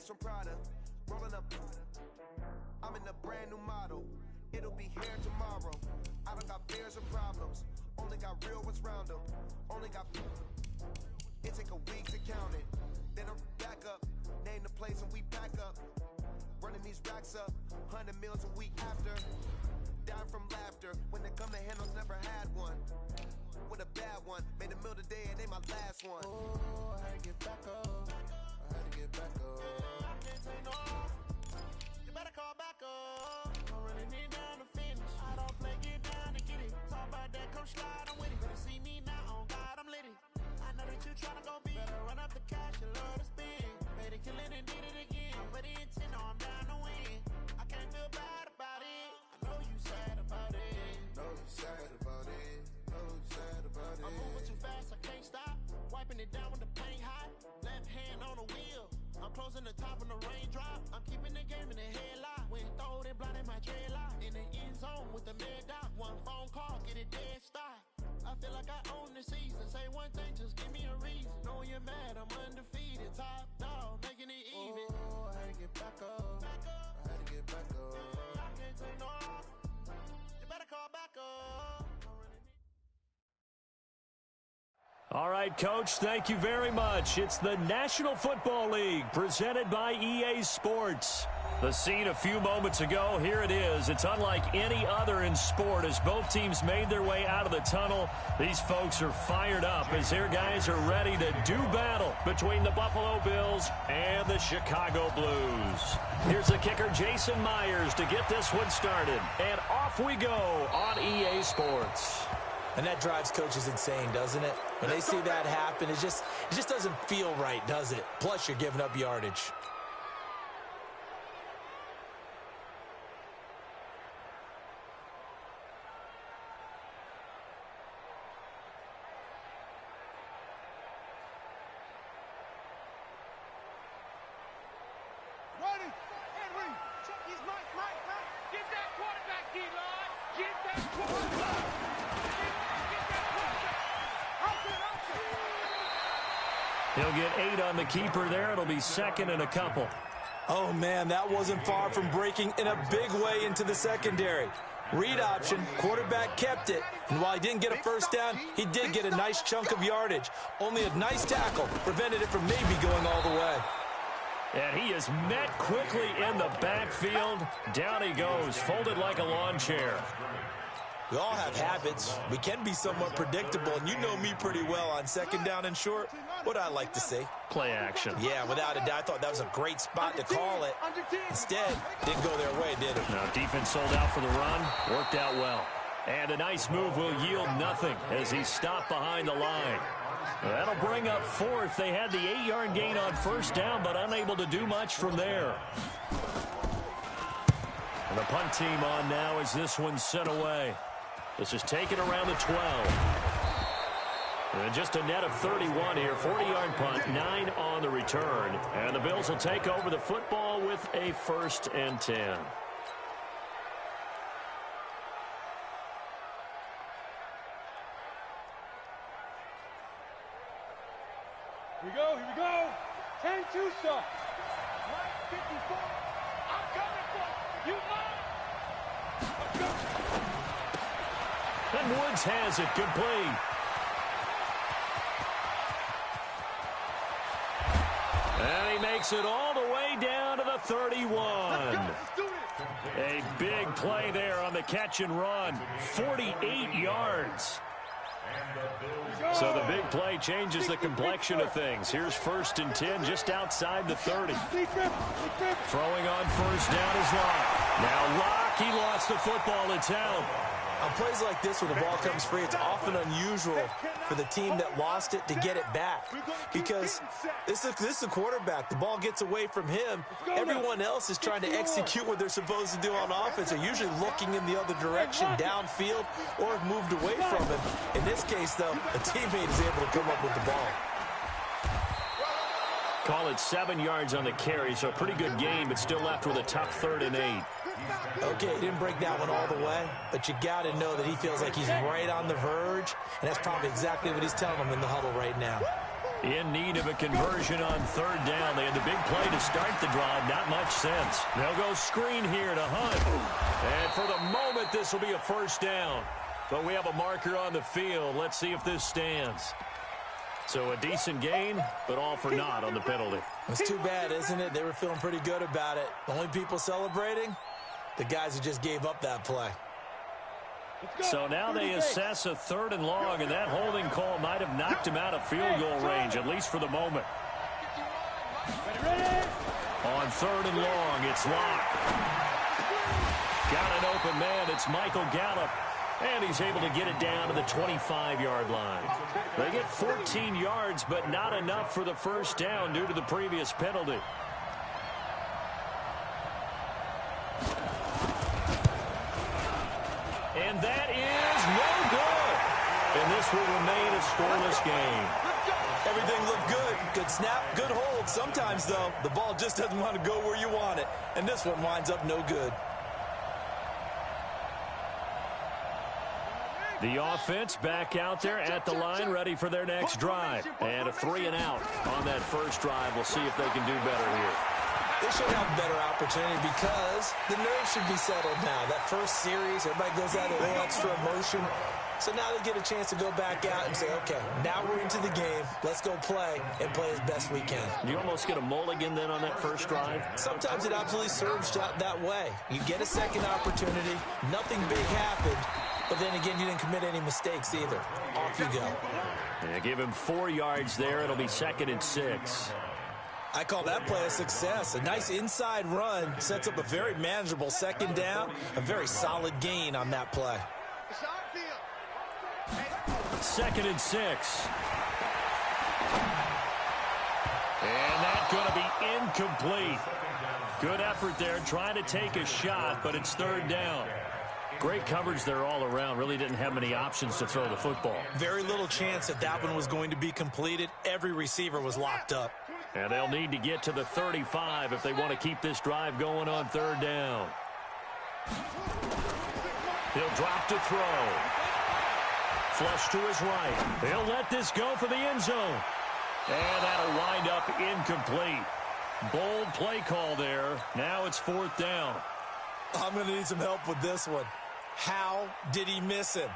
bags from Prada, rolling up. I'm in a brand new model. It'll be here tomorrow. I don't got fears or problems. Only got real ones round them. Only got. It take a week to count it. Then I'm back up. Name the place and we back up. Running these racks up. 100 meals a week after. Dying from laughter. When they come to handles, never had one. With a bad one. Made a meal today and they my last one. Oh, I had to get back up. I had to get back up. I can't take no. You better call back up. I'm running it down to finish. I don't play, get down to get it. Talk about that, come slide, I'm with it. Better see me now, on God, I'm lit it. I know that you tryna go big. Better run up the cash, you love to spend. Made it, kill it, and did it again. I'm with the intent, no, I'm down to win. I can't feel bad about it. I know you sad about it. Know you sad about it. Know you sad about it. I'm moving too fast, I can't stop. Wiping it down with the paint hot. Left hand on the wheel. I'm closing the top when the raindrop. I'm keeping the game in the headlock. When throwed and blinded my dreadlock. In the end zone with the mad dot. One phone call, get it dead stop. I feel like I own the season. Say one thing, just give me a reason. Knowing you're mad, I'm undefeated. Top dog, making it even. Oh, I had to get back up. I had to get back up. I can't take no. You better call back up. All right, Coach, thank you very much. It's the National Football League presented by EA Sports. The scene a few moments ago, here it is. It's unlike any other in sport as both teams made their way out of the tunnel. These folks are fired up as their guys are ready to do battle between the Buffalo Bills and the Chicago Blues. Here's the kicker, Jason Myers, to get this one started. And off we go on EA Sports. And that drives coaches insane, doesn't it? When they see that happen, it just doesn't feel right, does it? Plus, you're giving up yardage. He'll get 8 on the keeper there. It'll be second and a couple. Oh, man, that wasn't far from breaking in a big way into the secondary. Read option, quarterback kept it. And while he didn't get a first down, he did get a nice chunk of yardage. Only a nice tackle prevented it from maybe going all the way. And he is met quickly in the backfield. Down he goes, folded like a lawn chair. We all have habits. We can be somewhat predictable, and you know me pretty well on second down and short. What I like to say? Play action. Yeah, without a doubt, I thought that was a great spot to call it. Instead, didn't go their way, did it? No, defense sold out for the run. Worked out well. And a nice move will yield nothing as he stopped behind the line. That'll bring up fourth. They had the 8-yard gain on first down, but unable to do much from there. And the punt team on now as this one's sent away. This is taken around the 12. And just a net of 31 here. 40-yard punt, 9 on the return. And the Bills will take over the football with a 1st and 10. Here we go. 10-2 shot. 54. I'm coming for you. Let's go. And Woods has it. Good play. And he makes it all the way down to the 31. A big play there on the catch and run. 48 yards. So the big play changes the complexion of things. Here's 1st and 10 just outside the 30. Throwing on first down is Locke. Now Locke, he lost the football. It's out. On plays like this where the ball comes free, it's often unusual for the team that lost it to get it back. Because this is a quarterback. The ball gets away from him. Everyone else is trying to execute what they're supposed to do on offense. They're usually looking in the other direction, downfield, or have moved away from him. In this case, though, a teammate is able to come up with the ball. Call it 7 yards on the carry, so a pretty good game, but still left with a tough 3rd and 8. Okay, he didn't break that one all the way, but you got to know that he feels like he's right on the verge, and that's probably exactly what he's telling them in the huddle right now. In need of a conversion on third down. They had the big play to start the drive. Not much sense. They'll go screen here to Hunt. And for the moment, this will be a first down. But we have a marker on the field. Let's see if this stands. So a decent gain, but all for naught on the penalty. It's too bad, isn't it? They were feeling pretty good about it. The only people celebrating, the guys who just gave up that play. So now they assess a 3rd and long, and that holding call might have knocked him out of field goal range, at least for the moment. On 3rd and long, it's Locke. Got an open man. It's Michael Gallup. And he's able to get it down to the 25-yard line. They get 14 yards, but not enough for the first down due to the previous penalty. And that is no good. And this will remain a scoreless game. Everything looked good. Good snap, good hold. Sometimes, though, the ball just doesn't want to go where you want it. And this one winds up no good. The offense back out there at the line, ready for their next drive. And a 3-and-out on that first drive. We'll see if they can do better here. They should have a better opportunity because the nerves should be settled now. That first series, everybody goes out a little extra emotion. So now they get a chance to go back out and say, okay, now we're into the game. Let's go play and play as best we can. You almost get a mulligan then on that first drive? Sometimes it absolutely serves out that way. You get a second opportunity. Nothing big happened. But then again, you didn't commit any mistakes either. Off you go. Yeah, give him 4 yards there. It'll be 2nd and 6. I call that play a success. A nice inside run sets up a very manageable second down. A very solid gain on that play. 2nd and 6. And that's going to be incomplete. Good effort there, trying to take a shot, but it's 3rd down. Great coverage there all around. Really didn't have many options to throw the football. Very little chance that that one was going to be completed. Every receiver was locked up. And they'll need to get to the 35 if they want to keep this drive going on 3rd down. He'll drop to throw. Flush to his right. He'll let this go for the end zone. And that'll wind up incomplete. Bold play call there. Now it's 4th down. I'm going to need some help with this one. How did he miss him?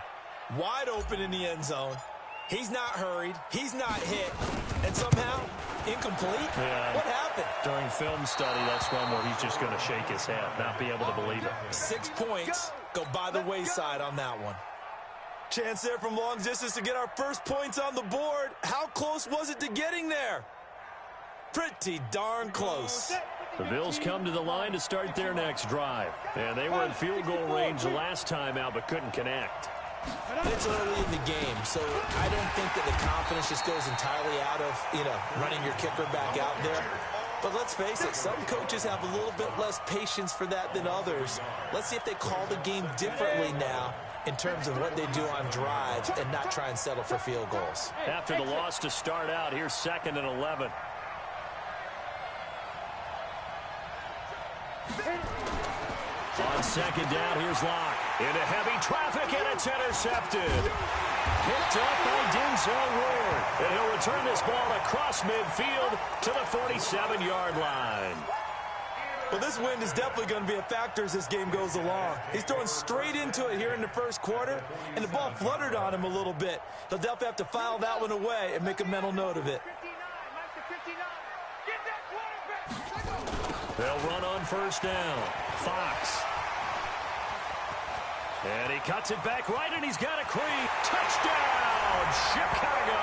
Wide open in the end zone. He's not hurried. He's not hit. And somehow, incomplete? Yeah. What happened? During film study, that's one where he's just going to shake his head, not be able to believe it. 6 points go by the wayside on that one. Chance there from long distance to get our first points on the board. How close was it to getting there? Pretty darn close. The Bills come to the line to start their next drive. And they were in field goal range the last time out, but couldn't connect. It's early in the game, so I don't think that the confidence just goes entirely out of, running your kicker back out there. But let's face it, some coaches have a little bit less patience for that than others. Let's see if they call the game differently now in terms of what they do on drives and not try and settle for field goals. After the loss to start out, here's 2nd and 11. On 2nd down, here's Locke. Into heavy traffic, and it's intercepted. Picked up by Denzel Ward. And he'll return this ball across midfield to the 47-yard line. Well, this wind is definitely going to be a factor as this game goes along. He's throwing straight into it here in the first quarter, and the ball fluttered on him a little bit. They'll definitely have to file that one away and make a mental note of it. They'll run on 1st down. Fox. And he cuts it back right, and he's got a creep. Touchdown, Chicago.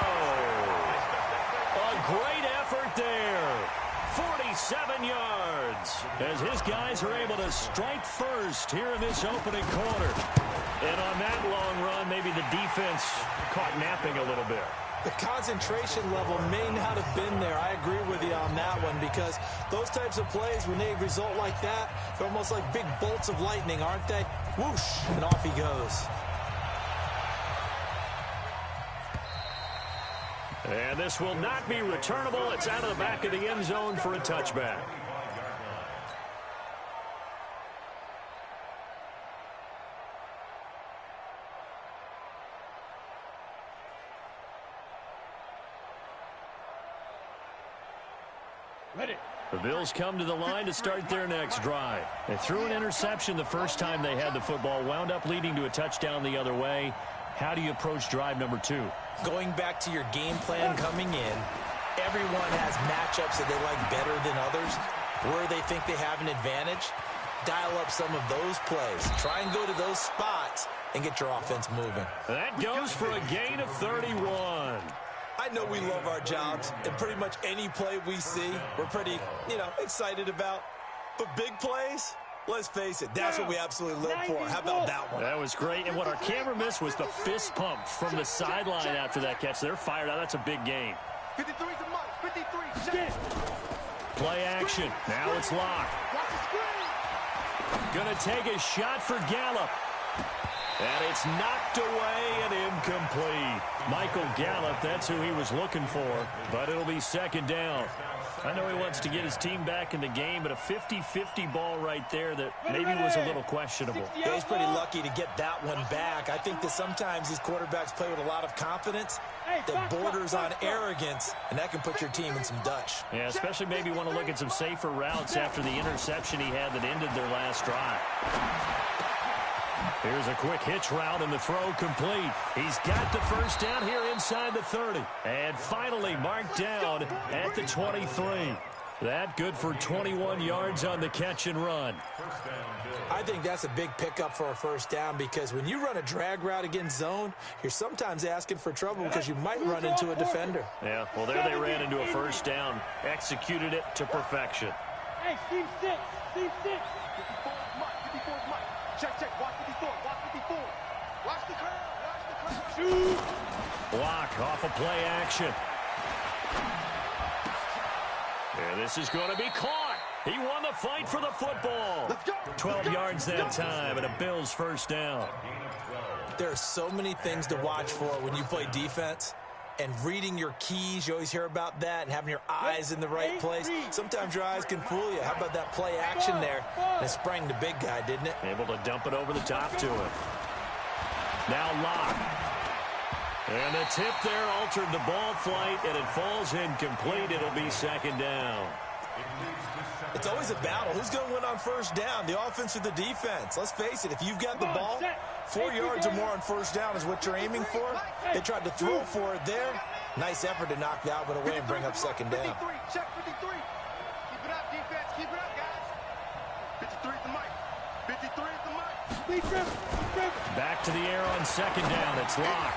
A great effort there. 47 yards as his guys are able to strike first here in this opening quarter. And on that long run, maybe the defense caught napping a little bit. The concentration level may not have been there. I agree with you on that one because those types of plays, when they result like that, they're almost like big bolts of lightning, aren't they? Whoosh, and off he goes. And this will not be returnable. It's out of the back of the end zone for a touchback. Ready. The Bills come to the line to start their next drive. They threw an interception the first time they had the football, wound up leading to a touchdown the other way. How do you approach drive number 2? Going back to your game plan coming in, everyone has matchups that they like better than others, where they think they have an advantage. Dial up some of those plays. Try and go to those spots and get your offense moving. That goes for a gain of 31. I know we love our jobs, and pretty much any play we see, we're pretty, excited about. But big plays, let's face it, that's what we absolutely live for. How about that one? That was great, and what our camera missed was the fist pump from the sideline after that catch. They're fired out. That's a big gain. 53 to Mike. 53. Check. Play action. Now it's locked. Gonna take a shot for Gallup. And it's knocked away and incomplete. Michael Gallup, that's who he was looking for, but it'll be second down. I know he wants to get his team back in the game, but a 50-50 ball right there that maybe was a little questionable. Yeah, he's pretty lucky to get that one back. I think that sometimes these quarterbacks play with a lot of confidence that borders on arrogance, and that can put your team in some Dutch. Yeah, especially maybe want to look at some safer routes after the interception he had that ended their last drive. Here's a quick hitch route, and the throw complete. He's got the first down here inside the 30. And finally marked down at the 23. That good for 21 yards on the catch and run. I think that's a big pickup for a first down, because when you run a drag route against zone, you're sometimes asking for trouble because you might run into a defender. Yeah, well, there they ran into a first down. Executed it to perfection. Hey, Steve 6. Steve 6. 54 Mike. 54 Mike. Check. Watch 54. Watch 54. Watch the curl. Watch the curl. Shoot. Block off a play action. And this is going to be caught. He won the fight for the football. 12 yards that time, and a Bills first down. There are so many things to watch for when you play defense. And reading your keys, you always hear about that, and having your eyes in the right place. Sometimes your eyes can fool you. How about that play action there? And it sprang the big guy, didn't it? Able to dump it over the top to him. Now Locke. And the tip there altered the ball flight, and it falls incomplete. It'll be second down. It's always a battle. Who's going to win on first down, the offense or the defense? Let's face it, if you've got the ball, 4 yards or more on first down is what you're aiming for. They tried to throw for it there. Nice effort to knock that one away and bring up second down. 53. Check 53. Keep it up, defense. Keep it up, guys. 53 at the mic. 53 at the mic. Back to the air on second down. It's Locke.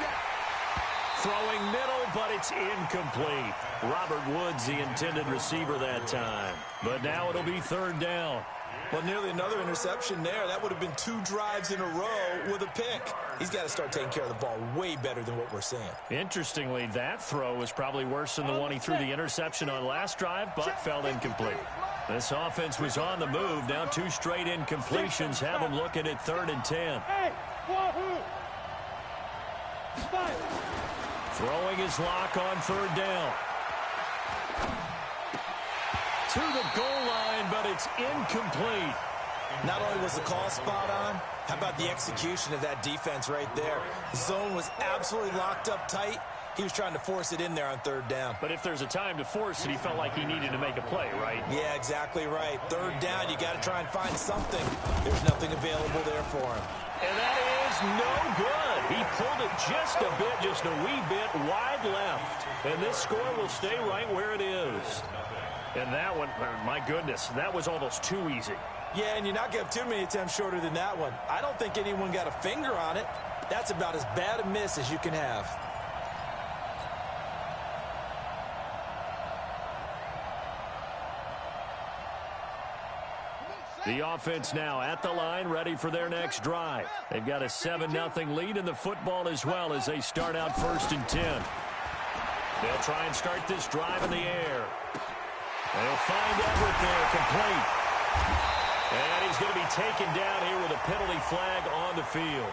Throwing middle, but it's incomplete. Robert Woods, the intended receiver that time. But now it'll be third down. Well, nearly another interception there. That would have been 2 drives in a row with a pick. He's got to start taking care of the ball way better than what we're seeing. Interestingly, that throw was probably worse than the one he threw the interception on last drive, but fell incomplete. This offense was on the move. Now 2 straight incompletions have them looking at 3rd and 10. Hey, wahoo! 5. Throwing his Lock on 3rd down. To the goal line, but it's incomplete. Not only was the call spot on, how about the execution of that defense right there? The zone was absolutely locked up tight. He was trying to force it in there on 3rd down. But if there's a time to force it, he felt like he needed to make a play, right? Yeah, exactly right. 3rd down, you got to try and find something. There's nothing available there for him. And that is no good. He pulled it just a bit, just a wee bit wide left. And this score will stay right where it is. And that one, my goodness, that was almost too easy. Yeah, and you're not going to have too many attempts shorter than that one. I don't think anyone got a finger on it. That's about as bad a miss as you can have. The offense now at the line, ready for their next drive. They've got a 7-0 lead in the football as well as they start out 1st and 10. They'll try and start this drive in the air. They'll find Everett there, complete. And he's going to be taken down here with a penalty flag on the field.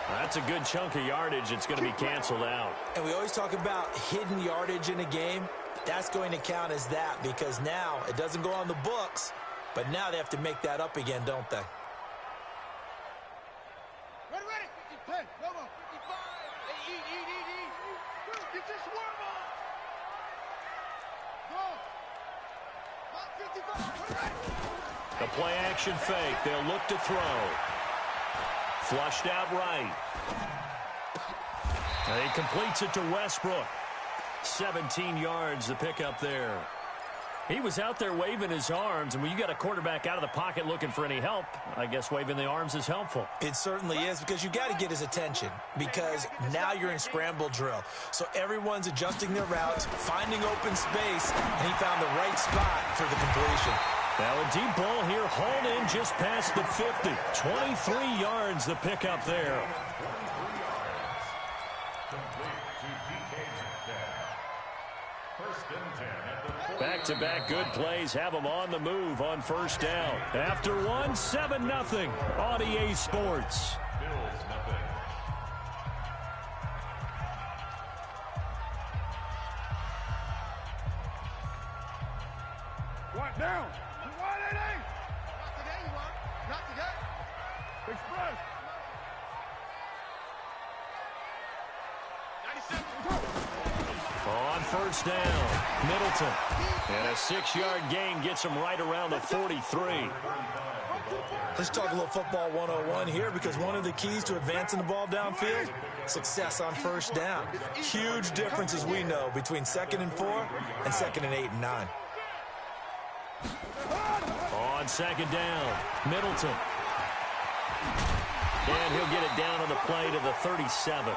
That's a good chunk of yardage. It's going to be canceled out. And we always talk about hidden yardage in a game. That's going to count as that, because now it doesn't go on the books, but now they have to make that up again, don't they? Ready. 10. Come on. 55. Hey, eat. Get your swarm on. Go. The play action fake. They'll look to throw. Flushed out right. And he completes it to Westbrook. 17 yards to pick up there. He was out there waving his arms, and when you got a quarterback out of the pocket looking for any help, I guess waving the arms is helpful. It certainly is, because you got to get his attention, because now you're in scramble drill. So everyone's adjusting their routes, finding open space, and he found the right spot for the completion. Now a deep ball here, hauled in just past the 50. 23 yards to pick up there. Back-to-back good plays have them on the move on first down. After one, 7-0 on EA Sports. One down. 188. Not today, you are. Not today. Express. 97. On first down, Middleton. And a 6-yard gain gets him right around the 43. Let's talk a little football 101 here, because one of the keys to advancing the ball downfield, success on first down. Huge difference, as we know, between 2nd and 4 and 2nd and 8 and 9. On second down, Middleton. And he'll get it down on the play to the 37.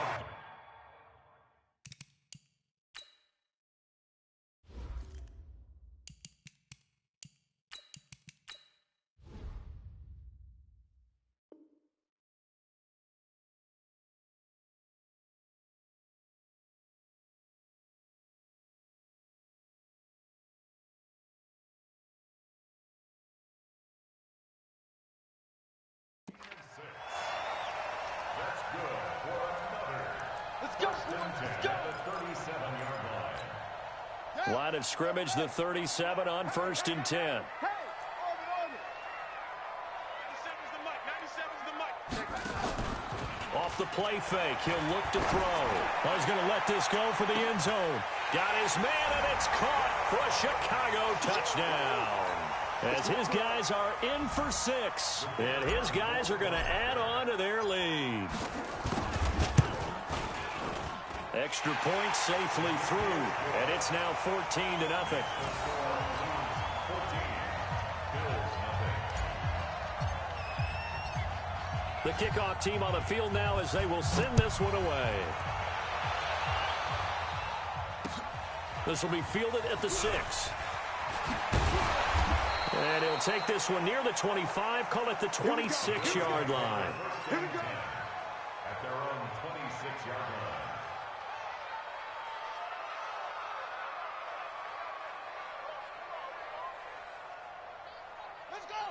Line of scrimmage, the 37 on 1st and 10. Off the play fake, he'll look to throw. Oh, he's going to let this go for the end zone. Got his man, and it's caught for a Chicago touchdown. As his guys are in for 6, and his guys are going to add on to their lead. Extra point safely through, and it's now 14-0. The kickoff team on the field now as they will send this one away. This will be fielded at the 6. And he'll take this one near the 25, call it the 26-yard line. Here we go. At their own 26-yard line.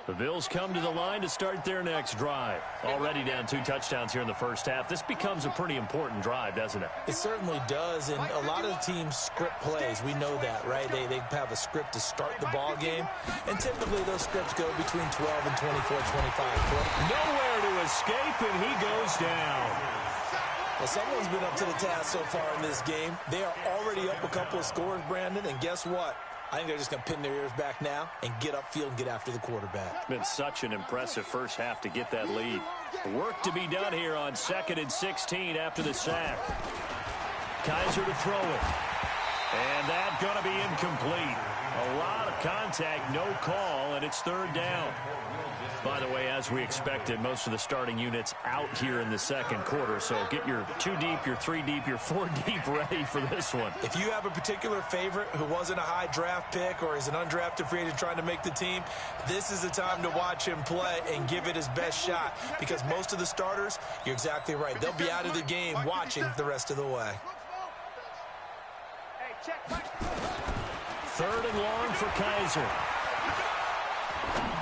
The Bills come to the line to start their next drive. Already down 2 touchdowns here in the first half. This becomes a pretty important drive, doesn't it? It certainly does, and a lot of teams script plays. We know that, right? They have a script to start the ball game, and typically those scripts go between 12 and 24, 25. Nowhere to escape, and he goes down. Well, someone's been up to the task so far in this game. They are already up a couple of scores, Brandon, and guess what? I think they're just going to pin their ears back now and get upfield and get after the quarterback. It's been such an impressive first half to get that lead. Work to be done here on 2nd and 16 after the sack. Kaiser to throw it. And that's going to be incomplete. A lot of contact, no call, and it's 3rd down. By the way, as we expected, most of the starting units out here in the second quarter. So get your 2 deep, your 3 deep, your 4 deep ready for this one. If you have a particular favorite who wasn't a high draft pick or is an undrafted free agent trying to make the team, this is the time to watch him play and give it his best shot, because most of the starters, you're exactly right, they'll be out of the game watching the rest of the way. 3rd and long for Kaiser.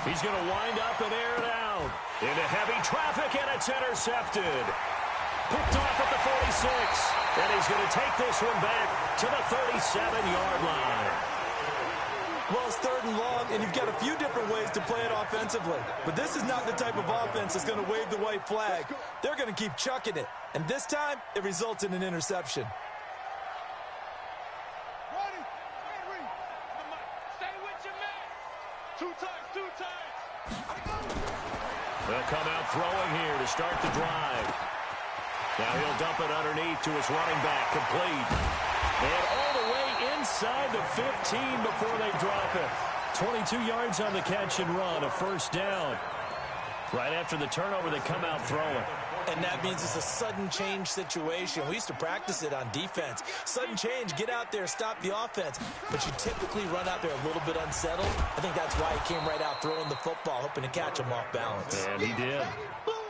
He's going to wind up and air it out. Into heavy traffic, and it's intercepted. Picked off at the 46. And he's going to take this one back to the 37-yard line. Well, it's 3rd and long, and you've got a few different ways to play it offensively. But this is not the type of offense that's going to wave the white flag. They're going to keep chucking it. And this time, it results in an interception. Two times. They'll come out throwing here to start the drive. Now he'll dump it underneath to his running back, complete. And all the way inside the 15 before they drop it. 22 yards on the catch and run, a first down. Right after the turnover, they come out throwing. And that means it's a sudden change situation. We used to practice it on defense. Sudden change, get out there, stop the offense. But you typically run out there a little bit unsettled. I think that's why he came right out throwing the football, hoping to catch him off balance. And he did.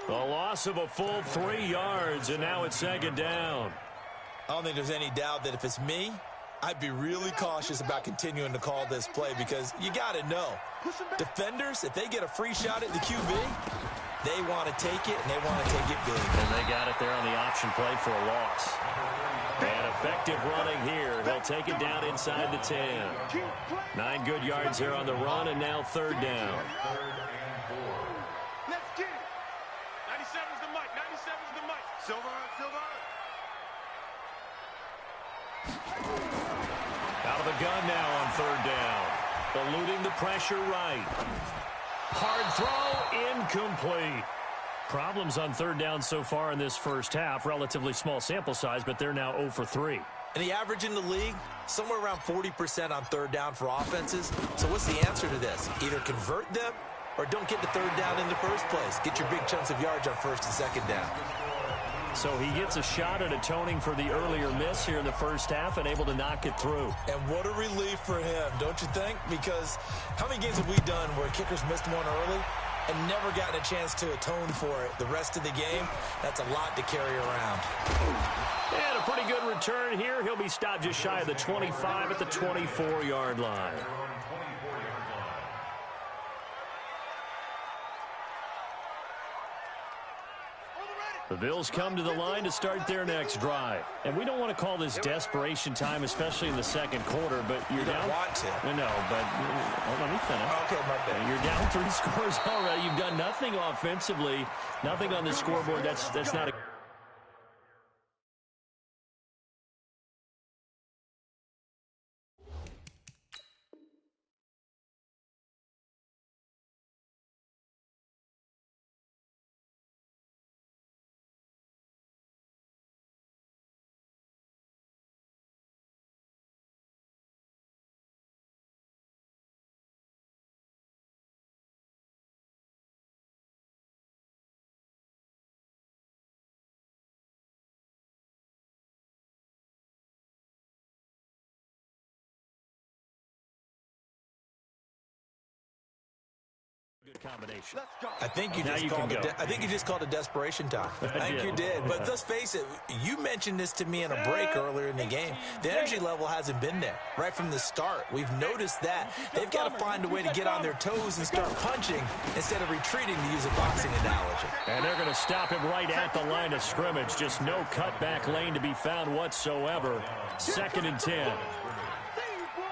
A loss of a full 3 yards, and now it's second down. I don't think there's any doubt that if it's me, I'd be really cautious about continuing to call this play because you got to know, defenders, if they get a free shot at the QB, they want to take it, and they want to take it big. And they got it there on the option play for a loss. And effective running here. He'll take it down inside the 10. 9 good yards here on the run, and now third down. Let's get it. 97's the mic. 97's the mic. Silver. Out of the gun now on third down. Eluding the pressure right. Hard throw, incomplete. Problems on third down so far in this first half. Relatively small sample size, but they're now 0 for 3. And the average in the league, somewhere around 40% on third down for offenses. So what's the answer to this? Either convert them or don't get the third down in the first place. Get your big chunks of yards on first and second down. So he gets a shot at atoning for the earlier miss here in the first half and able to knock it through. And what a relief for him, don't you think? Because how many games have we done where kickers missed one early and never gotten a chance to atone for it the rest of the game? That's a lot to carry around. And a pretty good return here. He'll be stopped just shy of the 25 at the 24-yard line. The Bills come to the line to start their next drive. And we don't want to call this desperation time, especially in the second quarter, but you're down. Want to. No, but let me finish. Okay, my bad. You're down 3 scores already. You've done nothing offensively, nothing on the scoreboard. That's not a... Good combination. I think you just called it desperation time. I think you did. But let's face it, you mentioned this to me in a break earlier in the game. The energy level hasn't been there right from the start. We've noticed that. They've got to find a way to get on their toes and start punching instead of retreating, to use a boxing analogy. And they're going to stop him right at the line of scrimmage. Just no cutback lane to be found whatsoever. 2nd and 10.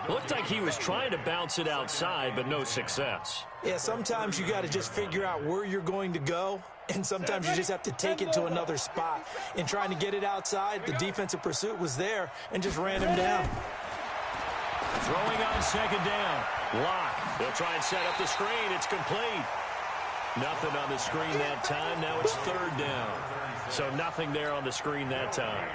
Looked like he was trying to bounce it outside, but no success. Yeah, sometimes you got to just figure out where you're going to go, and sometimes you just have to take it to another spot. In trying to get it outside, the defensive pursuit was there and just ran him down. Throwing on 2nd down. Lock. They'll try and set up the screen. It's complete. Nothing on the screen that time. Now it's 3rd down. So nothing there on the screen that time.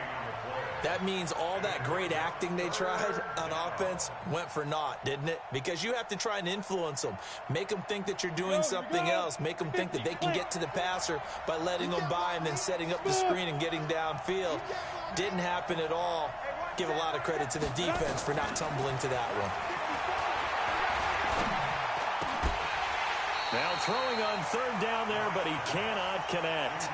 That means all that great acting they tried on offense went for naught, didn't it? Because you have to try and influence them. Make them think that you're doing something else. Make them think that they can get to the passer by letting them by and then setting up the screen and getting downfield. Didn't happen at all. Give a lot of credit to the defense for not tumbling to that one. Now throwing on 3rd down there, but he cannot connect.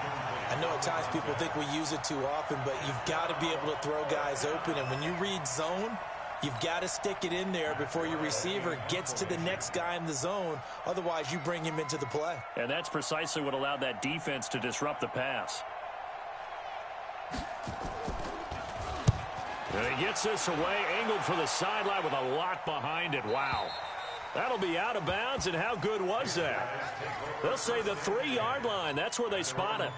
I know at times people think we use it too often, but you've got to be able to throw guys open. And when you read zone, you've got to stick it in there before your receiver gets to the next guy in the zone. Otherwise, you bring him into the play. And that's precisely what allowed that defense to disrupt the pass. And he gets this away, angled for the sideline with a lot behind it. Wow. That'll be out of bounds, and how good was that? They'll say the 3-yard line. That's where they spot it.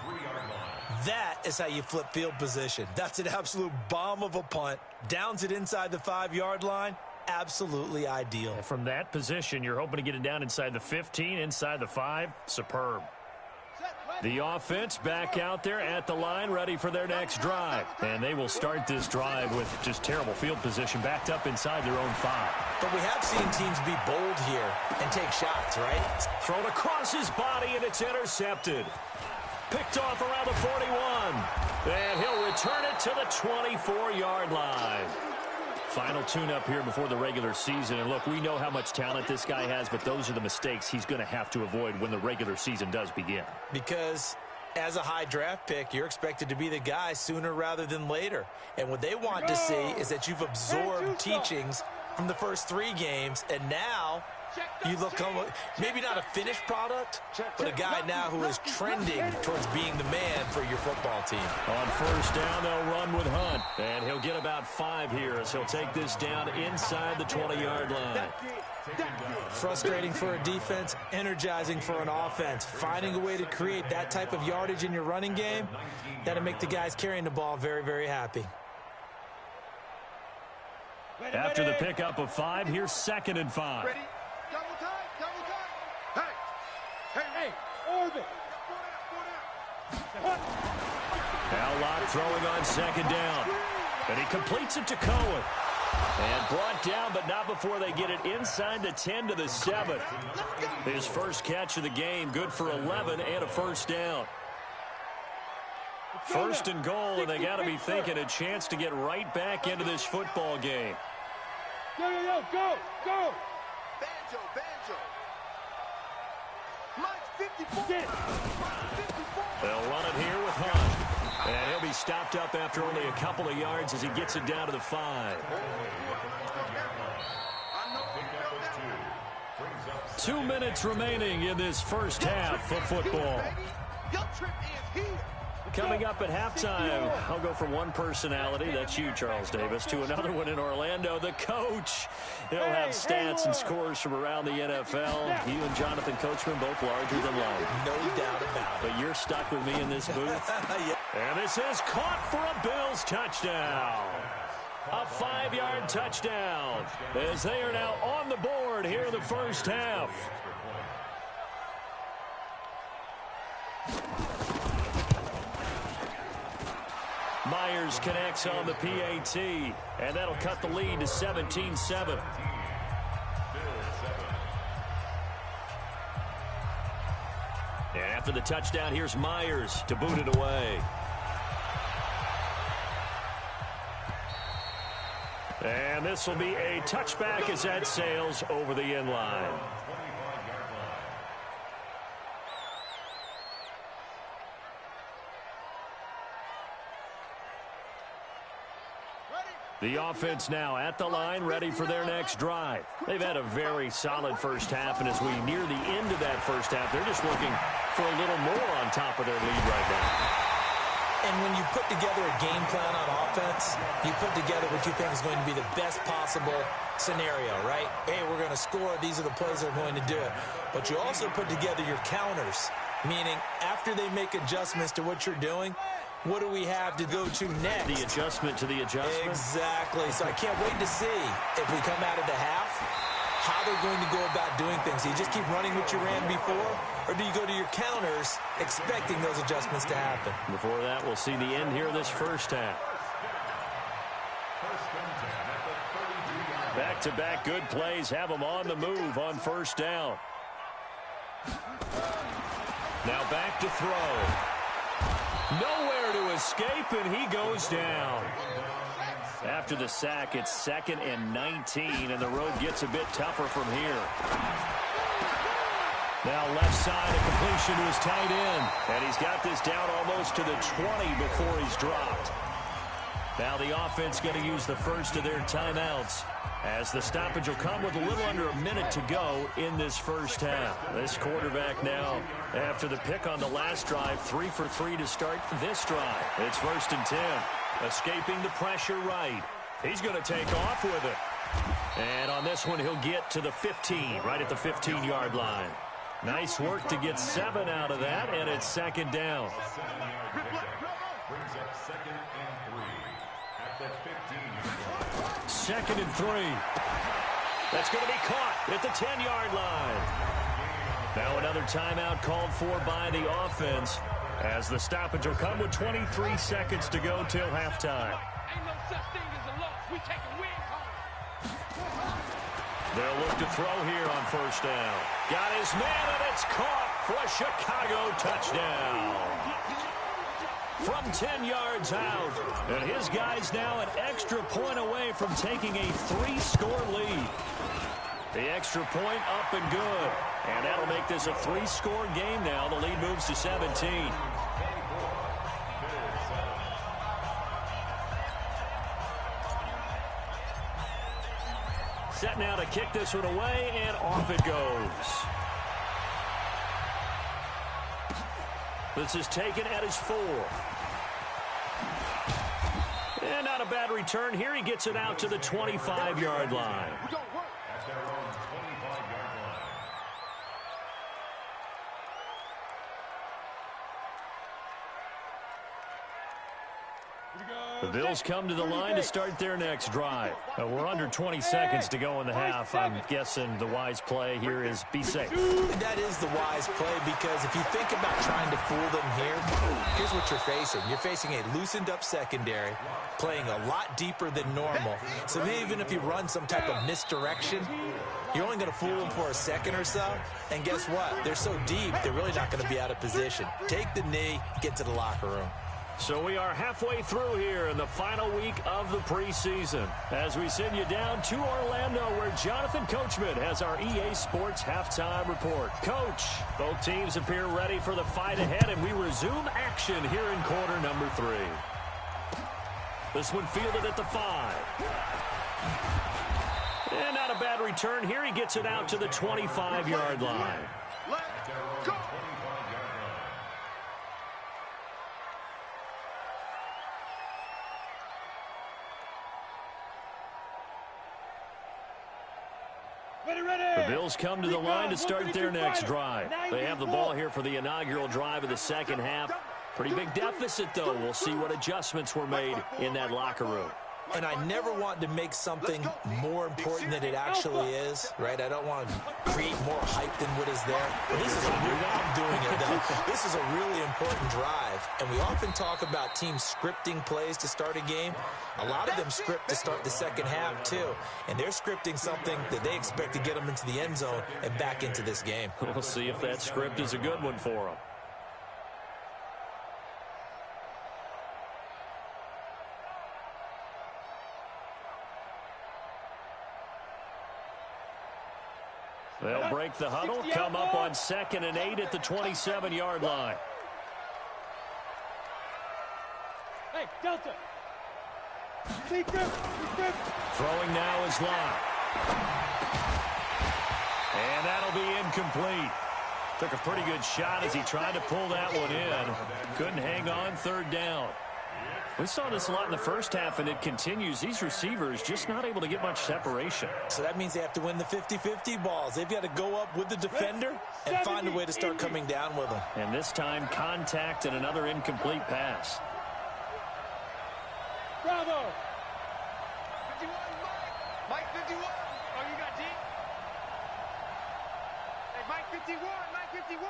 That is how you flip field position. That's an absolute bomb of a punt. Downs it inside the 5-yard line. absolutely ideal. And from that position, you're hoping to get it down inside the 15, inside the 5. Superb. The offense back out there at the line, ready for their next drive. And they will start this drive with just terrible field position, backed up inside their own 5. But we have seen teams be bold here and take shots, right? Thrown across his body, and it's intercepted. Picked off around the 41. And he'll return it to the 24-yard line. Final tune-up here before the regular season. And look, we know how much talent this guy has, but those are the mistakes he's going to have to avoid when the regular season does begin. Because as a high draft pick, you're expected to be the guy sooner rather than later. And what they want to see is that you've absorbed teachings from the first 3 games, and now you look maybe not a finished product, but a guy now who is trending towards being the man for your football team. On first down, they'll run with Hunt. And he'll get about 5 here as he'll take this down inside the 20-yard line. Frustrating for a defense, energizing for an offense. Finding a way to create that type of yardage in your running game, that'll make the guys carrying the ball very, very happy. After the pickup of 5, here's 2nd and 5. Ready? Double time. Hey, orbit. Now Locke throwing on 2nd down. And he completes it to Cohen. And brought down, but not before they get it inside the 10 to the 7. His first catch of the game, good for 11 and a first down. 1st and goal, and they got to be thinking a chance to get right back into this football game. Go. Banjo. Mike 54. They'll run it here with Hunt. And he'll be stopped up after only a couple of yards as he gets it down to the 5. 2 minutes remaining in this first half of football. Your trip is here. Coming up at halftime, I'll go from one personality, that's you, Charles Davis, to another one in Orlando, the coach. He'll have stats and scores from around the NFL. You and Jonathan Coachman, both larger than life. No doubt about it. But you're stuck with me in this booth. Yeah. And this is caught for a Bills touchdown. A 5-yard touchdown as they are now on the board here in the first half. Myers connects on the PAT, and that'll cut the lead to 17-7. And after the touchdown, here's Myers to boot it away. And this will be a touchback as that sails over the end line. The offense now at the line, ready for their next drive. They've had a very solid first half, and as we near the end of that first half, they're just looking for a little more on top of their lead right now. And when you put together a game plan on offense, you put together what you think is going to be the best possible scenario, right? Hey, we're going to score. These are the plays that are going to do it. But you also put together your counters, meaning after they make adjustments to what you're doing, what do we have to go to next? The adjustment to the adjustment. Exactly. So I can't wait to see if we come out of the half, how they're going to go about doing things. Do you just keep running what you ran before, or do you go to your counters expecting those adjustments to happen? Before that, we'll see the end here of this first half. Back-to-back good plays have them on the move on first down. Now back to throw. Nowhere to escape, and he goes down. After the sack, it's 2nd and 19, and the road gets a bit tougher from here. Now left side, a completion to his tight end, and he's got this down almost to the 20 before he's dropped. Now the offense going to use the first of their timeouts, as the stoppage will come with a little under a minute to go in this first half. This quarterback now, after the pick on the last drive, 3 for 3 to start this drive. It's 1st and 10. Escaping the pressure right. He's going to take off with it. And on this one, he'll get to the 15, right at the 15-yard line. Nice work to get 7 out of that, and it's 2nd down. Brings up 2nd and 3 at the 15. 2nd and 3. That's going to be caught at the 10-yard line. Now another timeout called for by the offense, as the stoppage will come with 23 seconds to go till halftime. Ain't no such thing as a loss. We taking wins home. They'll look to throw here on first down. Got his man, and it's caught for a Chicago touchdown. From 10 yards out. And his guy's now an extra point away from taking a 3-score lead. The extra point up and good. And that'll make this a 3-score game now. The lead moves to 17. Set now to kick this one away, and off it goes. This is taken at his 4. And not a bad return here. He gets it out to the 25-yard line. The Bills come to the line to start their next drive. We're under 20 seconds to go in the half. I'm guessing the wise play here is be safe. That is the wise play, because if you think about trying to fool them here, here's what you're facing. You're facing a loosened up secondary, playing a lot deeper than normal. So even if you run some type of misdirection, you're only going to fool them for a second or so. And guess what? They're so deep, they're really not going to be out of position. Take the knee, get to the locker room. So we are halfway through here in the final week of the preseason, as we send you down to Orlando, where Jonathan Coachman has our EA Sports halftime report. Coach, both teams appear ready for the fight ahead, and we resume action here in quarter number 3. This one fielded at the 5. And not a bad return here. He gets it out to the 25-yard line. Let's go. The Bills come to the line to start their next drive. They have the ball here for the inaugural drive of the second half. Pretty big deficit, though. We'll see what adjustments were made in that locker room. And I never want to make something more important than it actually is, right? I don't want to create more hype than what is there. But this is I'm doing it, though. This is a really important drive. And we often talk about teams scripting plays to start a game. A lot of them script to start the second half, too. And they're scripting something that they expect to get them into the end zone and back into this game. We'll see if that script is a good one for them. They'll break the huddle, come up on 2nd and 8 at the 27-yard line. Hey, Delta. Throwing now is Locke. And that'll be incomplete. Took a pretty good shot as he tried to pull that one in. Couldn't hang on, 3rd down. We saw this a lot in the first half, and it continues. These receivers just not able to get much separation. So that means they have to win the 50-50 balls. They've got to go up with the defender and find a way to start coming down with them. And this time, contact and another incomplete pass. Bravo. 51, Mike 51. Oh, you got D? Hey, Mike 51, Mike 51.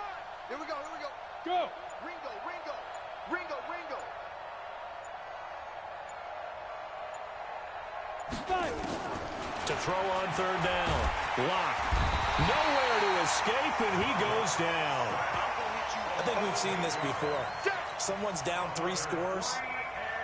Here we go, here we go. Go. Ringo, Ringo, Ringo, Ringo. To throw on 3rd down. Locke. Nowhere to escape, and he goes down. I think we've seen this before. Someone's down 3 scores.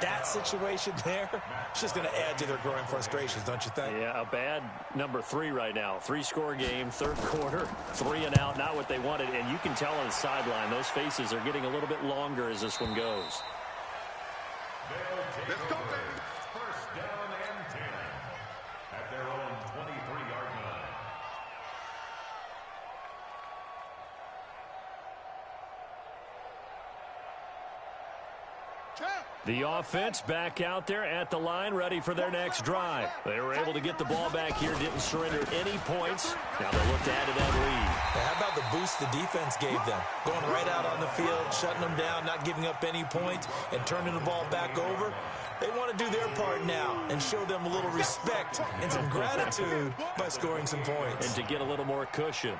That situation there, it's just going to add to their growing frustrations, don't you think? Yeah, a bad number 3 right now. 3-score game, 3rd quarter, 3 and out, not what they wanted. And you can tell on the sideline, those faces are getting a little bit longer as this one goes. Let's go, baby. First down and 10 at their own 23-yard line. The offense back out there at the line, ready for their next drive. They were able to get the ball back here, didn't surrender any points. Now they look to add to that lead. How about the boost the defense gave them? Going right out on the field, shutting them down, not giving up any points, and turning the ball back over. They want to do their part now and show them a little respect and some gratitude by scoring some points. And to get a little more cushion.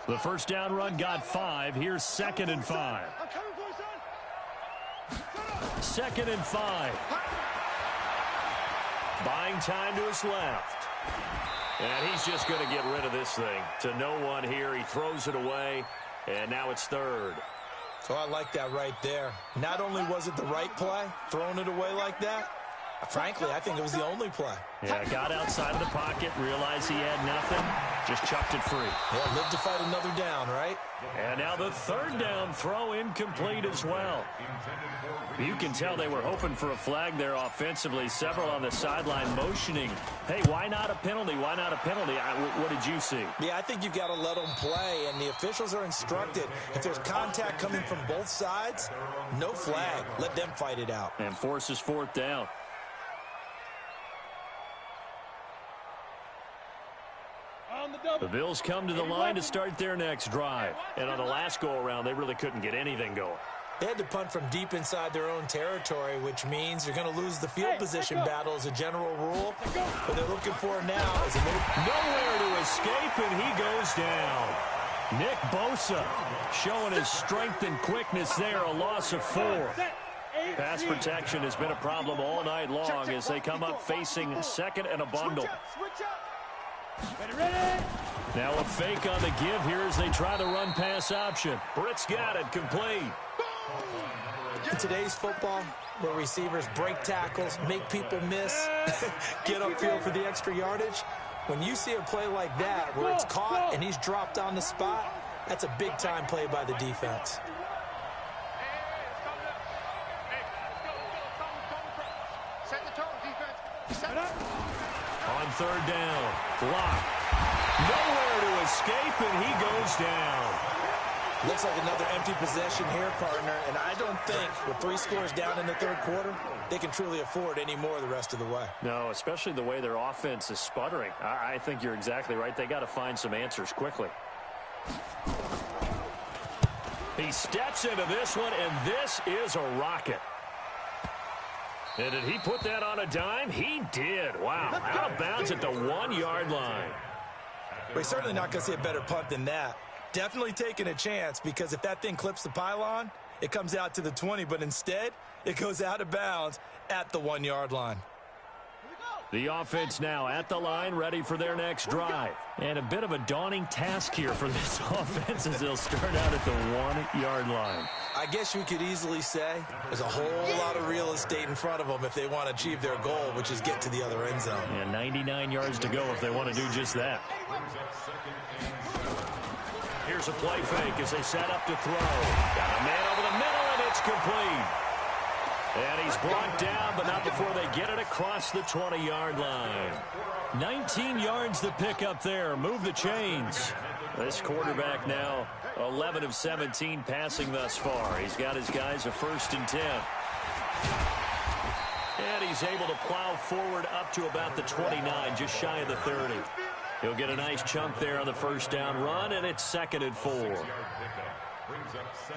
The first down run got 5. Here's 2nd and 5. 2nd and 5. Buying time to his left. And he's just going to get rid of this thing. To no one here. He throws it away. And now it's 3rd. So I like that right there. Not only was it the right play, throwing it away like that, frankly, I think it was the only play. Yeah, got outside of the pocket, realized he had nothing, just chucked it free. Yeah, live to fight another down, right? And now the 3rd down throw incomplete as well. You can tell they were hoping for a flag there offensively. Several on the sideline motioning. Hey, why not a penalty? Why not a penalty? What did you see? Yeah, I think you've got to let them play, and the officials are instructed. If there's contact coming from both sides, no flag. Let them fight it out. And forces 4th down. The Bills come to the line to start their next drive. And on the last go-around, they really couldn't get anything going. They had to punt from deep inside their own territory, which means you're going to lose the field position battle as a general rule. What they're looking for now is a nowhere to escape, and he goes down. Nick Bosa showing his strength and quickness there, a loss of 4. Pass protection has been a problem all night long as they come up facing 2nd and a bundle. Now a fake on the give here as they try the run-pass option. Britt's got it, complete. In today's football, where receivers break tackles, make people miss, get upfield for the extra yardage, when you see a play like that where it's caught and he's dropped on the spot, that's a big-time play by the defense. On 3rd down, block. Nowhere to escape, and he goes down. Looks like another empty possession here, partner, and I don't think with 3 scores down in the 3rd quarter, they can truly afford any more the rest of the way. No, especially the way their offense is sputtering. I think you're exactly right. They got to find some answers quickly. He steps into this one, and this is a rocket. And did he put that on a dime? He did. Wow. Out of bounds at the 1-yard line. We're certainly not going to see a better punt than that. Definitely taking a chance, because if that thing clips the pylon, it comes out to the 20, but instead it goes out of bounds at the 1-yard line. The offense now at the line, ready for their next drive. And a bit of a daunting task here for this offense as they'll start out at the 1-yard line. I guess you could easily say there's a whole lot of real estate in front of them if they want to achieve their goal, which is get to the other end zone. And 99 yards to go if they want to do just that. Here's a play fake as they set up to throw. Got a man over the middle, and it's complete. And he's brought down, but not before they get it across the 20-yard line. 19 yards to pick up there. Move the chains. This quarterback now 11 of 17 passing thus far. He's got his guys a 1st and 10. And he's able to plow forward up to about the 29, just shy of the 30. He'll get a nice chunk there on the 1st down run, and it's 2nd and 4.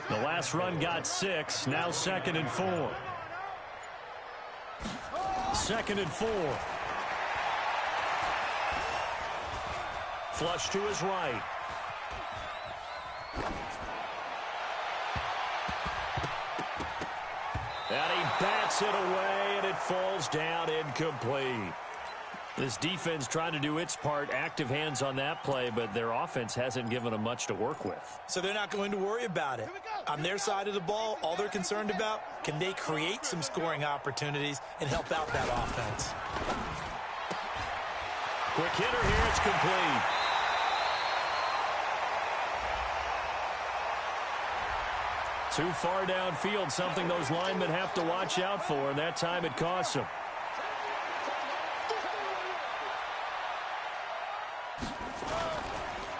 The last run got 6, now 2nd and 4. 2nd and 4. Flush to his right. And he bats it away, and it falls down incomplete. This defense trying to do its part, active hands on that play, but their offense hasn't given them much to work with. So they're not going to worry about it. On their side of the ball, all they're concerned about, can they create some scoring opportunities and help out that offense? Quick hitter here, it's complete. Too far downfield, something those linemen have to watch out for, and that time it costs them.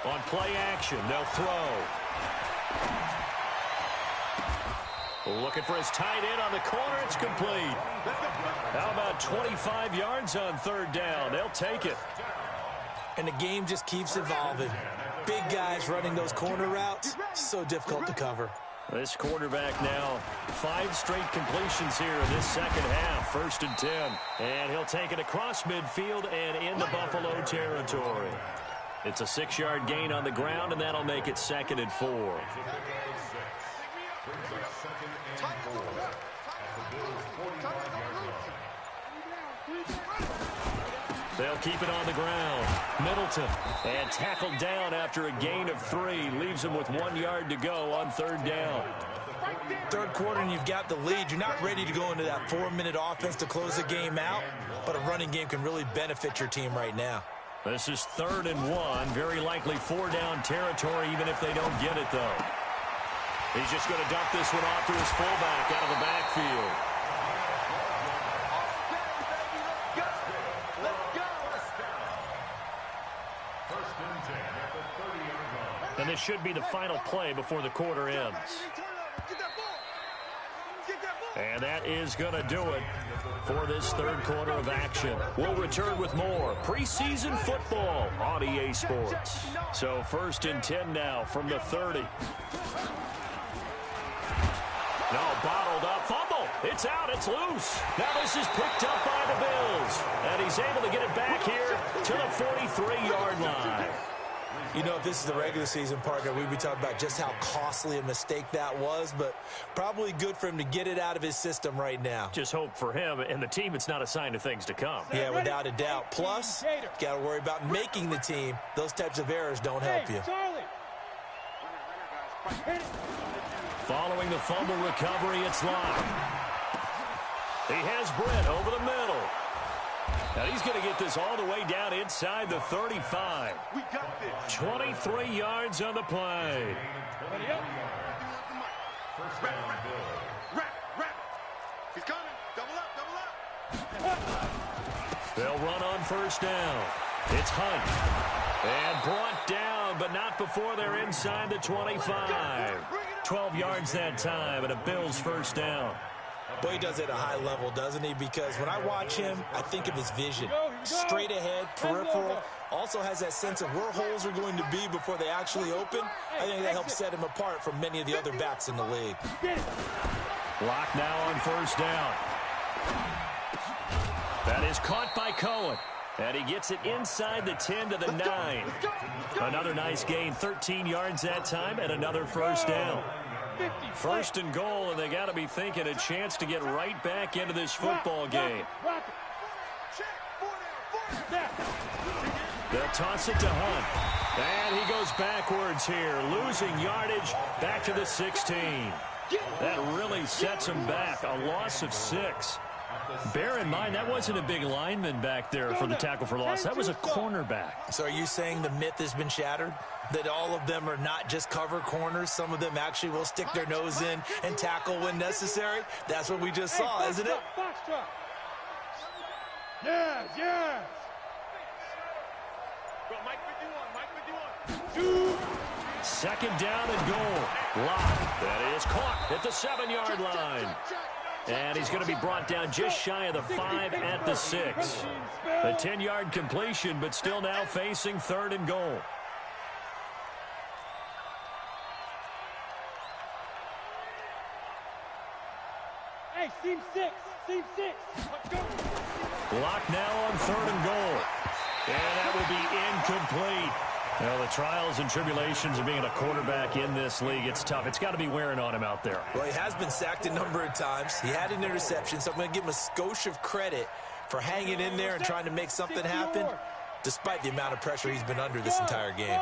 On play action, they'll throw. Looking for his tight end on the corner. It's complete. How about 25 yards on 3rd down? They'll take it. And the game just keeps evolving. Big guys running those corner routes, so difficult to cover. This quarterback now, 5 straight completions here in this second half, 1st and 10. And he'll take it across midfield and into Buffalo territory. It's a 6-yard gain on the ground, and that'll make it 2nd and 4. They'll keep it on the ground. Middleton, and tackled down after a gain of 3. Leaves him with 1 yard to go on 3rd down. Third quarter, and you've got the lead. You're not ready to go into that 4-minute offense to close the game out, but a running game can really benefit your team right now. This is 3rd and 1. Very likely 4-down territory, even if they don't get it, though. He's just going to dump this one off to his fullback out of the backfield. And this should be the final play before the quarter ends. And that is going to do it for this 3rd quarter of action. We'll return with more preseason football on EA Sports. So 1st and 10 now from the 30. No, bottled up, fumble. It's out, it's loose. Now this is picked up by the Bills. And he's able to get it back here to the 43-yard line. You know, if this is the regular season, partner, we'd be talking about just how costly a mistake that was, but probably good for him to get it out of his system right now. Just hope for him and the team it's not a sign of things to come. Yeah, without a doubt. Plus, you got to worry about making the team. Those types of errors don't help you. Following the fumble recovery, it's Locke. He has Britt over the middle. And he's going to get this all the way down inside the 35. We got this. 23 yards on the play. Wrap. He's coming. Double up. They'll run on 1st down. It's Hunt. And brought down, but not before they're inside the 25. 12 yards that time, and a Bills 1st down. Boy, he does it at a high level, doesn't he? Because when I watch him, I think of his vision. Straight ahead, peripheral. Also has that sense of where holes are going to be before they actually open. I think that helps set him apart from many of the other backs in the league. Lock now on 1st down. That is caught by Cohen. And he gets it inside the 10 to the 9. Another nice gain, 13 yards that time, and another 1st down. 1st and goal, and they got to be thinking a chance to get right back into this football game. They'll toss it to Hunt. And he goes backwards here, losing yardage back to the 16. That really sets him back, a loss of 6. Bear in mind, that wasn't a big lineman back there for the tackle for loss. That was a cornerback. So are you saying the myth has been shattered? That all of them are not just cover corners? Some of them actually will stick their nose in and tackle when necessary? That's what we just saw, isn't it? Yes. Mike 51. 2nd down and goal. Lock. That is caught at the 7-yard line. And he's going to be brought down just shy of the 5 at the 6. A 10-yard completion, but still now facing 3rd and goal. Hey, seam 6. Let's go. Lock now on 3rd and goal. And that will be incomplete. Well, the trials and tribulations of being a quarterback in this league, it's tough. It's got to be wearing on him out there. Well, he has been sacked a number of times. He had an interception, so I'm going to give him a skosh of credit for hanging in there and trying to make something happen, despite the amount of pressure he's been under this entire game.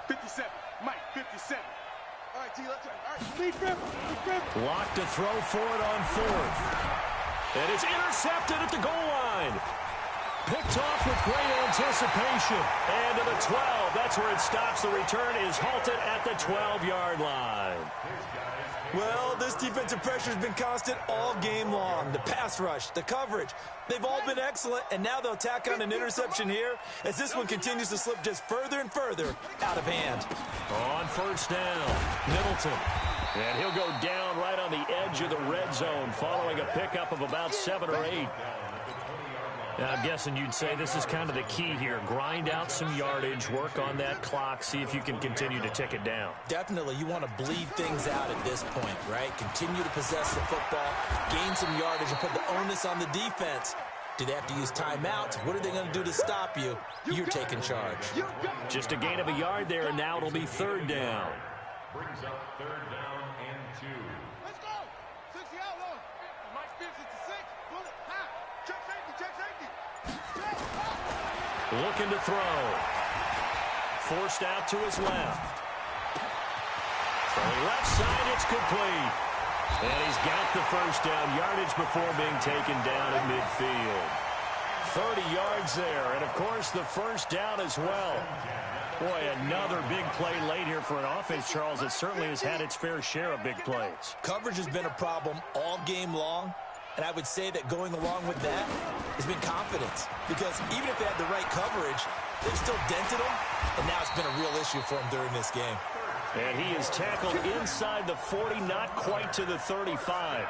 57. Mike, 57. All right, T, let's go. All right, Lead grip. Lock to throw for it on 4th. And it's intercepted at the goal line. Picked off with great anticipation. And to the 12. That's where it stops. The return is halted at the 12-yard line. Well, this defensive pressure has been constant all game long. The pass rush, the coverage, they've all been excellent, and now they'll tack on an interception here as this one continues to slip just further and further out of hand. On 1st down, Middleton. And he'll go down right on the edge of the red zone following a pickup of about 7 or 8. Now, I'm guessing you'd say this is kind of the key here. Grind out some yardage, work on that clock, see if you can continue to tick it down. Definitely, you want to bleed things out at this point, right? Continue to possess the football, gain some yardage, and put the onus on the defense. Do they have to use timeouts? What are they going to do to stop you? You're taking charge. Just a gain of a yard there, and now it'll be 3rd down. Brings up 3rd down and 2. Let's go. 60 out low. Mike Spears is to 6. Pull it. High. Check safety. Check safety. Looking to throw. Forced out to his left. From the left side, it's complete. And he's got the 1st down yardage before being taken down at midfield. 30 yards there, and of course the 1st down as well. Boy, another big play late here for an offense, Charles, that certainly has had its fair share of big plays. Coverage has been a problem all game long, and I would say that going along with that has been confidence. Because even if they had the right coverage, they've still dented them, and now it's been a real issue for them during this game. And he is tackled inside the 40, not quite to the 35.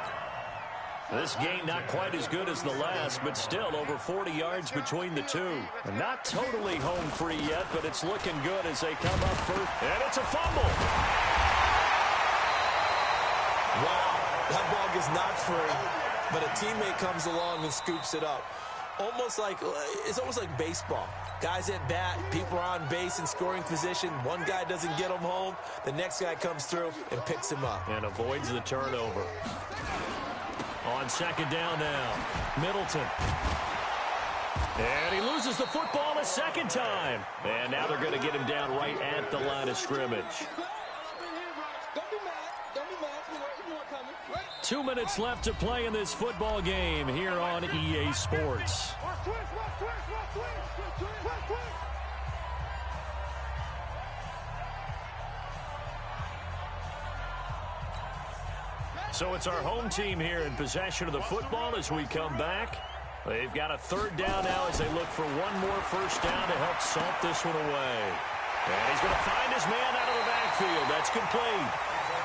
This game not quite as good as the last, but still over 40 yards between the two. Not totally home free yet, but it's looking good as they come up first. And it's a fumble. Wow, that ball gets knocked free, but a teammate comes along and scoops it up. It's almost like baseball. Guys at bat, people are on base in scoring position. One guy doesn't get him home. The next guy comes through and picks him up. And avoids the turnover. On 2nd down now, Middleton. And he loses the football a 2nd time. And now they're going to get him down right at the line of scrimmage. 2 minutes left to play in this football game here on EA Sports. So it's our home team here in possession of the football as we come back. They've got a 3rd down now as they look for one more 1st down to help salt this one away. And he's going to find his man out of the backfield. That's complete.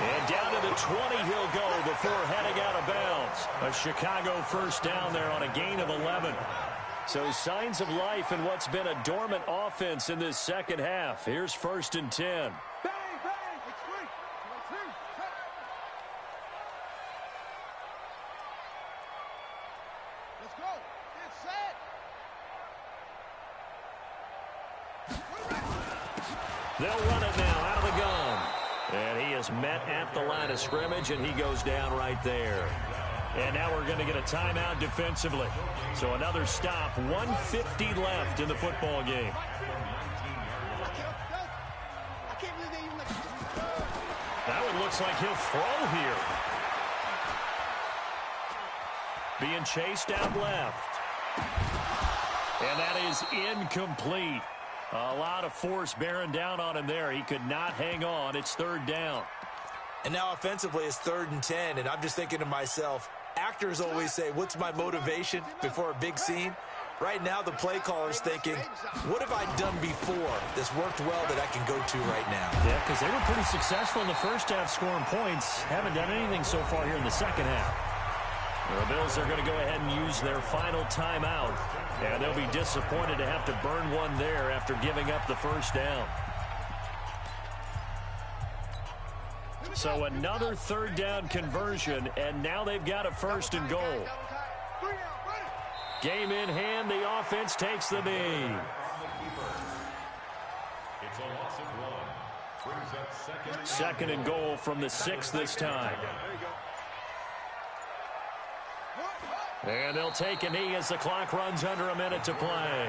And down to the 20 he'll go before heading out of bounds. A Chicago 1st down there on a gain of 11. So signs of life in what's been a dormant offense in this 2nd half. Here's 1st and 10. They'll run it now out of the gun. And he is met at the line of scrimmage, and he goes down right there. And now we're going to get a timeout defensively. So another stop, 1:50 left in the football game. That one looks like he'll throw here. Being chased out left. And that is incomplete. A lot of force bearing down on him there. He could not hang on. It's 3rd down. And now offensively it's 3rd and 10, and I'm just thinking to myself, actors always say, what's my motivation before a big scene? Right now the play caller's thinking, what have I done before that's worked well that I can go to right now? Yeah, because they were pretty successful in the 1st half scoring points. Haven't done anything so far here in the 2nd half. The Bills are going to go ahead and use their final timeout. And they'll be disappointed to have to burn one there after giving up the 1st down. So another 3rd down conversion, and now they've got a 1st and goal. Game in hand, the offense takes the knee. It's a loss of 1. Brings up 2nd and goal from the 6 this time. And they'll take a knee as the clock runs under a minute to play.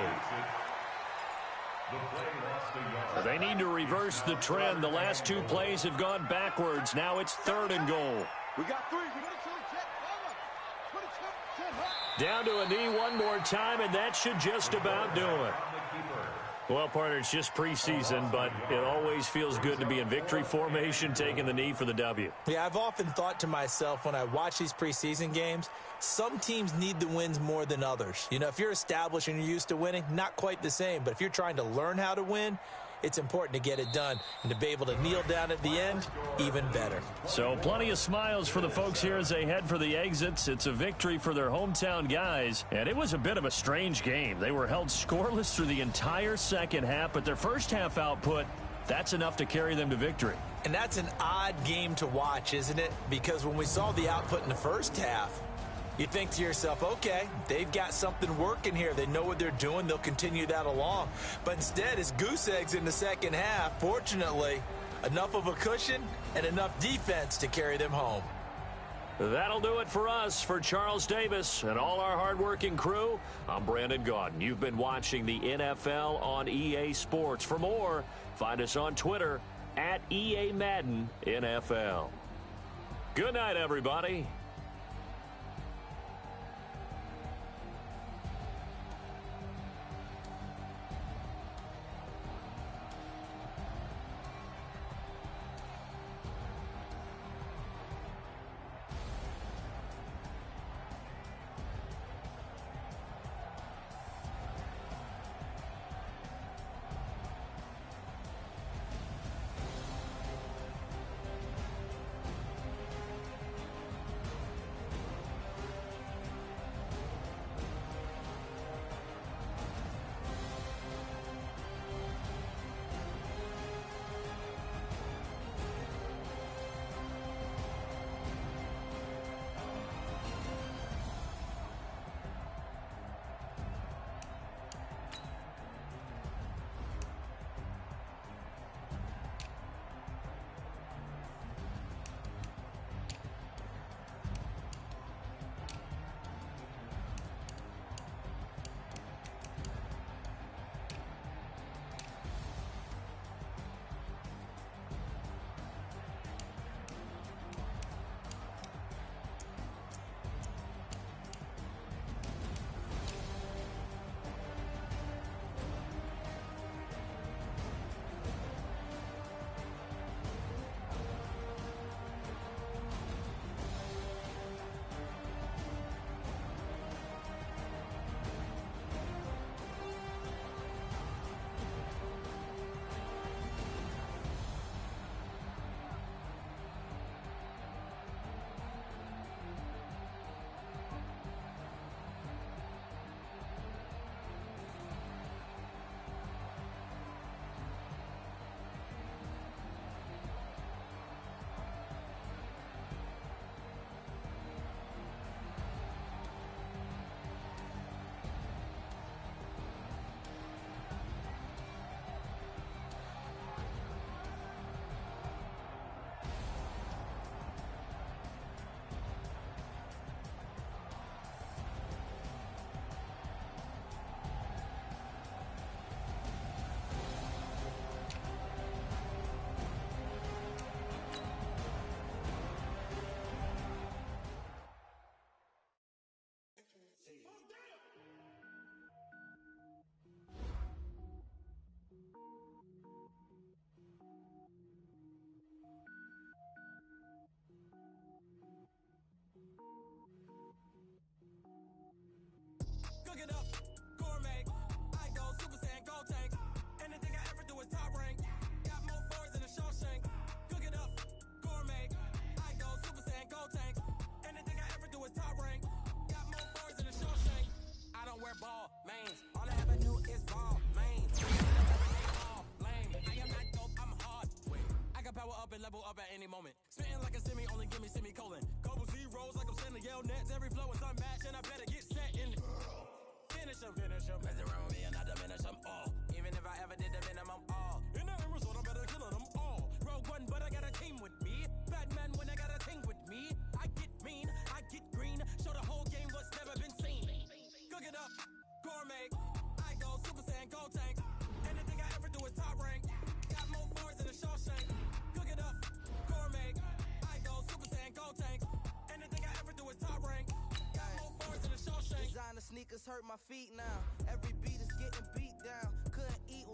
They need to reverse the trend. The last 2 plays have gone backwards. Now it's 3rd and goal. We got 3. Down to a knee one more time, and that should just about do it. Well, partner, it's just preseason, but it always feels good to be in victory formation, taking the knee for the W. Yeah, I've often thought to myself when I watch these preseason games, some teams need the wins more than others. You know, if you're established and you're used to winning, not quite the same. But if you're trying to learn how to win, it's important to get it done. And to be able to kneel down at the end, even better. So plenty of smiles for the folks here as they head for the exits. It's a victory for their hometown guys. And it was a bit of a strange game. They were held scoreless through the entire second half, but their first half output, that's enough to carry them to victory. And that's an odd game to watch, isn't it? Because when we saw the output in the first half, you think to yourself, okay, they've got something working here. They know what they're doing. They'll continue that along. But instead, it's goose eggs in the second half. Fortunately, enough of a cushion and enough defense to carry them home. That'll do it for us. For Charles Davis and all our hardworking crew, I'm Brandon Gaudin. You've been watching the NFL on EA Sports. For more, find us on Twitter at EA Madden NFL. Good night, everybody. Cook it up, gourmet. I go Super Saiyan, go tank. Anything I ever do is top rank. Got more fours than a Shawshank. Cook it up, gourmet. I go Super Saiyan, go tank. Anything I ever do is top rank. Got more fours than a Shawshank. I don't wear ball mains. All I ever knew is ball mains. Lame. I am not dope, I'm hard. Wait, I can power up and level up at any moment. Spitting like a semi, only give me semicolon. Couple zeros like I'm sending yell nets. Every flow is unmatched and I better get set in. Finish them. Mess around with me and I diminish them all. Even if I ever did the minimum all. In that result, I better kill them all. Rogue One, but I got a team with me. Batman when I got a team with me. I get mean, I get green. Show the whole game what's never been seen. Cook it up, gourmet. I go Super Saiyan, go tank. Anything I ever do is top rank. Got more fours than a Shawshank. Cook it up, gourmet. I go Super Saiyan, go tank. Anything I ever do is top rank. Got more fours than a Shawshank. Designer sneakers hurt my feet now. Every beat is getting beat down. Couldn't eat.